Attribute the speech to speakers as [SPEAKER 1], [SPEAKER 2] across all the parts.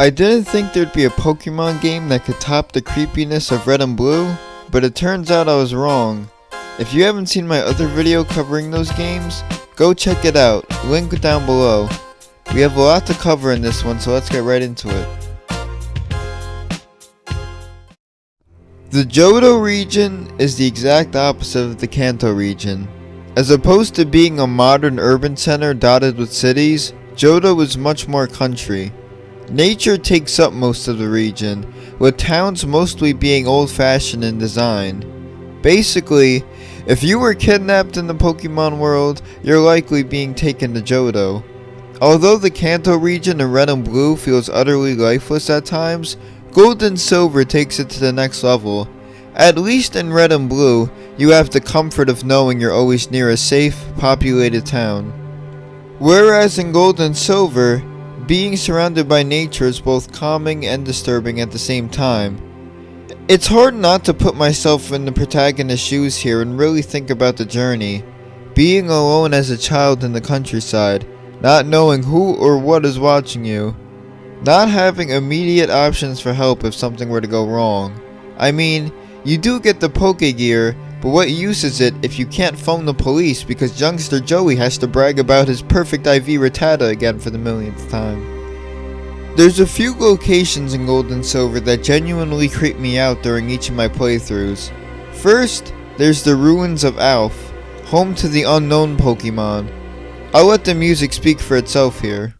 [SPEAKER 1] I didn't think there'd be a Pokemon game that could top the creepiness of Red and Blue, but it turns out I was wrong. If you haven't seen my other video covering those games, go check it out, link down below. We have a lot to cover in this one, so let's get right into it. The Johto region is the exact opposite of the Kanto region. As opposed to being a modern urban center dotted with cities, Johto is much more country. Nature takes up most of the region, with towns mostly being old-fashioned in design. Basically, if you were kidnapped in the Pokemon world, you're likely being taken to Johto. Although the Kanto region in Red and Blue feels utterly lifeless at times, Gold and Silver takes it to the next level. At least in Red and Blue, you have the comfort of knowing you're always near a safe, populated town. Whereas in Gold and Silver, being surrounded by nature is both calming and disturbing at the same time. It's hard not to put myself in the protagonist's shoes here and really think about the journey. Being alone as a child in the countryside, not knowing who or what is watching you. Not having immediate options for help if something were to go wrong. I mean, you do get the Pokegear, but what use is it if you can't phone the police because youngster Joey has to brag about his perfect IV Rattata again for the millionth time? There's a few locations in Gold and Silver that genuinely creep me out during each of my playthroughs. First, there's the ruins of Alph, home to the unknown Pokemon. I'll let the music speak for itself here.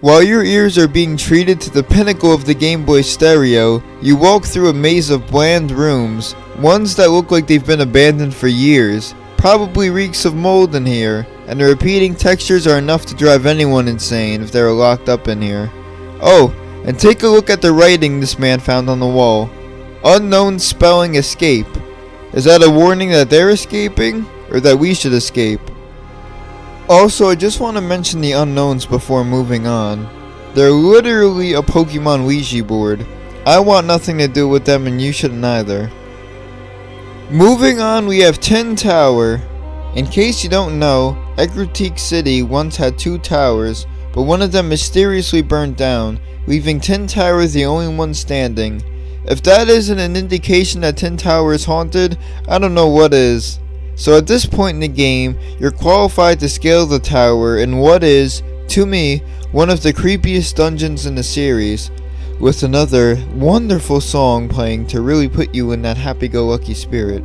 [SPEAKER 1] While your ears are being treated to the pinnacle of the Game Boy stereo, you walk through a maze of bland rooms, ones that look like they've been abandoned for years. Probably reeks of mold in here, and the repeating textures are enough to drive anyone insane if they were locked up in here. Oh, and take a look at the writing this man found on the wall. Unknown spelling escape. Is that a warning that they're escaping, or that we should escape? Also, I just want to mention the unknowns before moving on. They're literally a Pokemon Ouija board. I want nothing to do with them and you shouldn't either. Moving on, we have Tin Tower. In case you don't know, Ecruteak City once had 2 towers, but one of them mysteriously burned down, leaving Tin Tower the only one standing. If that isn't an indication that Tin Tower is haunted, I don't know what is. So at this point in the game, you're qualified to scale the tower in what is, to me, one of the creepiest dungeons in the series, with another wonderful song playing to really put you in that happy-go-lucky spirit.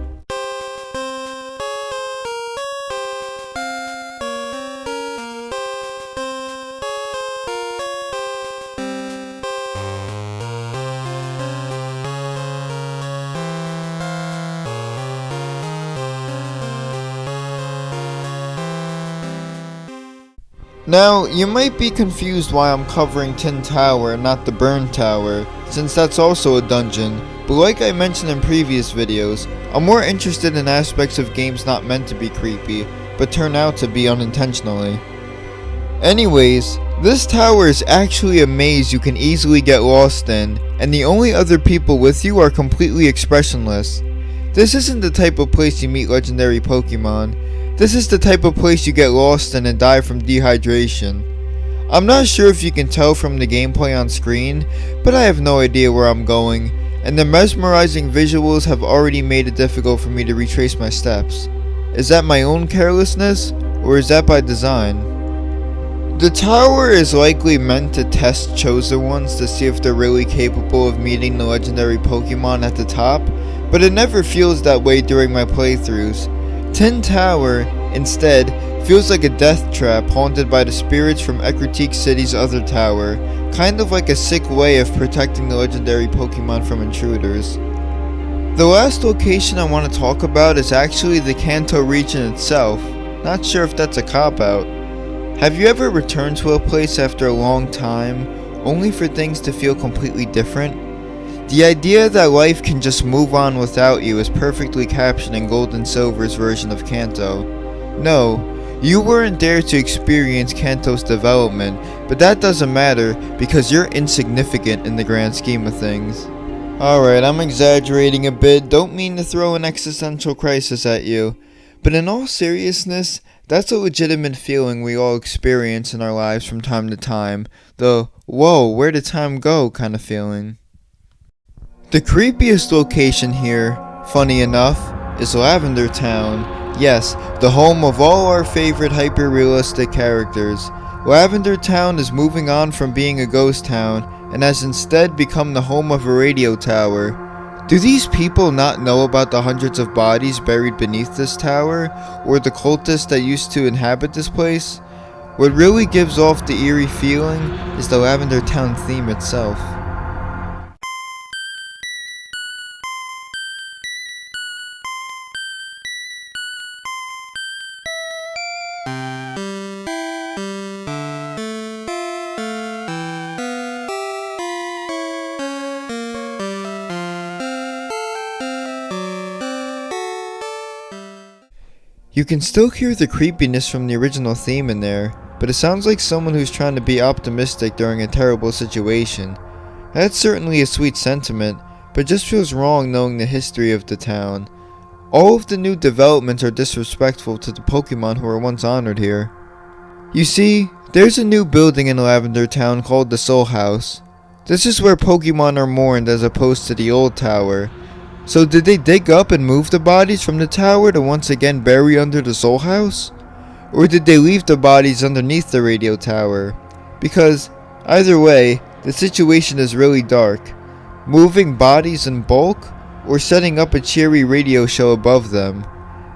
[SPEAKER 1] Now, you might be confused why I'm covering Tin Tower and not the Burn Tower, since that's also a dungeon, but like I mentioned in previous videos, I'm more interested in aspects of games not meant to be creepy, but turn out to be unintentionally. Anyways, this tower is actually a maze you can easily get lost in, and the only other people with you are completely expressionless. This isn't the type of place you meet legendary Pokemon. This is the type of place you get lost in and die from dehydration. I'm not sure if you can tell from the gameplay on screen, but I have no idea where I'm going, and the mesmerizing visuals have already made it difficult for me to retrace my steps. Is that my own carelessness, or is that by design? The tower is likely meant to test chosen ones to see if they're really capable of meeting the legendary Pokemon at the top, but it never feels that way during my playthroughs. Tin Tower, instead, feels like a death trap haunted by the spirits from Ecruteak City's other tower, kind of like a sick way of protecting the legendary Pokemon from intruders. The last location I want to talk about is actually the Kanto region itself. Not sure if that's a cop-out. Have you ever returned to a place after a long time, only for things to feel completely different? The idea that life can just move on without you is perfectly captioned in Gold and Silver's version of Kanto. No, you weren't there to experience Kanto's development, but that doesn't matter because you're insignificant in the grand scheme of things. Alright, I'm exaggerating a bit, don't mean to throw an existential crisis at you, but in all seriousness, that's a legitimate feeling we all experience in our lives from time to time, the whoa, where did time go kind of feeling. The creepiest location here, funny enough, is Lavender Town. Yes, the home of all our favorite hyper-realistic characters. Lavender Town is moving on from being a ghost town and has instead become the home of a radio tower. Do these people not know about the hundreds of bodies buried beneath this tower, or the cultists that used to inhabit this place? What really gives off the eerie feeling is the Lavender Town theme itself. You can still hear the creepiness from the original theme in there, but it sounds like someone who's trying to be optimistic during a terrible situation. That's certainly a sweet sentiment, but just feels wrong knowing the history of the town. All of the new developments are disrespectful to the Pokemon who were once honored here. You see, there's a new building in Lavender Town called the Soul House. This is where Pokemon are mourned as opposed to the old tower. So did they dig up and move the bodies from the tower to once again bury under the Soul House? Or did they leave the bodies underneath the radio tower? Because, either way, the situation is really dark. Moving bodies in bulk, or setting up a cheery radio show above them.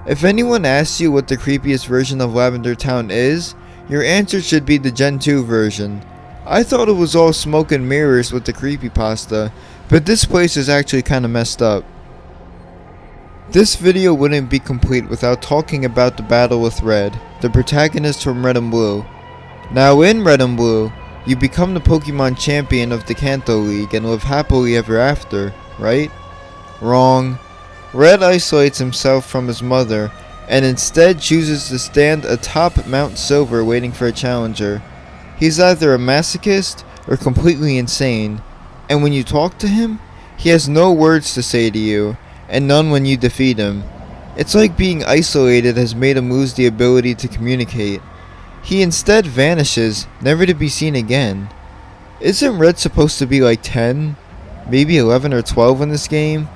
[SPEAKER 1] If anyone asks you what the creepiest version of Lavender Town is, your answer should be the Gen 2 version. I thought it was all smoke and mirrors with the creepypasta, but this place is actually kinda messed up. This video wouldn't be complete without talking about the battle with Red, the protagonist from Red and Blue. Now in Red and Blue, you become the Pokemon champion of the Kanto League and live happily ever after, right? Wrong. Red isolates himself from his mother and instead chooses to stand atop Mount Silver waiting for a challenger. He's either a masochist or completely insane, and when you talk to him, he has no words to say to you, and none when you defeat him. It's like being isolated has made him lose the ability to communicate. He instead vanishes, never to be seen again. Isn't Red supposed to be like 10? Maybe 11 or 12 in this game?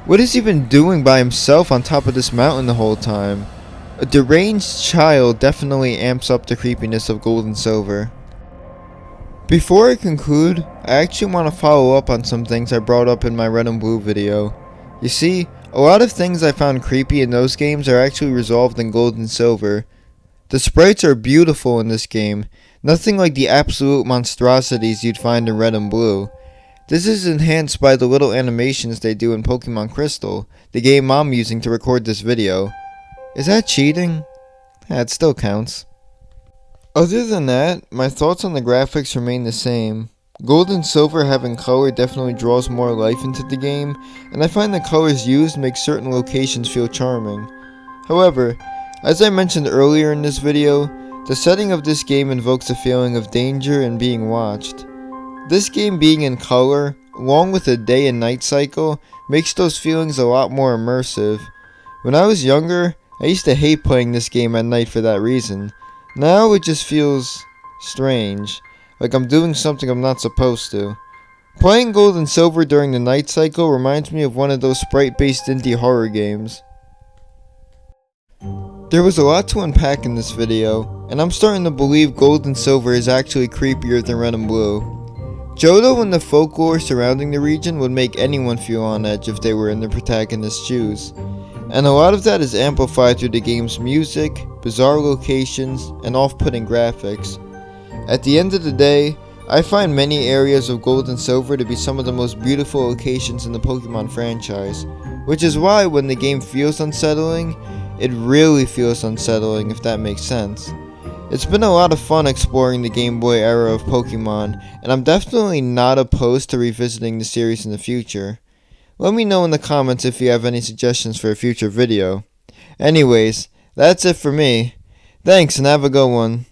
[SPEAKER 1] What is he been doing by himself on top of this mountain the whole time? A deranged child definitely amps up the creepiness of Gold and Silver. Before I conclude, I actually want to follow up on some things I brought up in my Red and Blue video. You see, a lot of things I found creepy in those games are actually resolved in Gold and Silver. The sprites are beautiful in this game, nothing like the absolute monstrosities you'd find in Red and Blue. This is enhanced by the little animations they do in Pokemon Crystal, the game I'm using to record this video. Is that cheating? It still counts. Other than that, my thoughts on the graphics remain the same. Gold and Silver having color definitely draws more life into the game, and I find the colors used make certain locations feel charming. However, as I mentioned earlier in this video, the setting of this game invokes a feeling of danger and being watched. This game being in color, along with a day and night cycle, makes those feelings a lot more immersive. When I was younger, I used to hate playing this game at night for that reason. Now it just feels strange. Like I'm doing something I'm not supposed to. Playing Gold and Silver during the night cycle reminds me of one of those sprite-based indie horror games. There was a lot to unpack in this video, and I'm starting to believe Gold and Silver is actually creepier than Red and Blue. Johto and the folklore surrounding the region would make anyone feel on edge if they were in the protagonist's shoes. And a lot of that is amplified through the game's music, bizarre locations, and off-putting graphics. At the end of the day, I find many areas of Gold and Silver to be some of the most beautiful locations in the Pokemon franchise, which is why when the game feels unsettling, it really feels unsettling if that makes sense. It's been a lot of fun exploring the Game Boy era of Pokemon, and I'm definitely not opposed to revisiting the series in the future. Let me know in the comments if you have any suggestions for a future video. Anyways, that's it for me. Thanks and have a good one.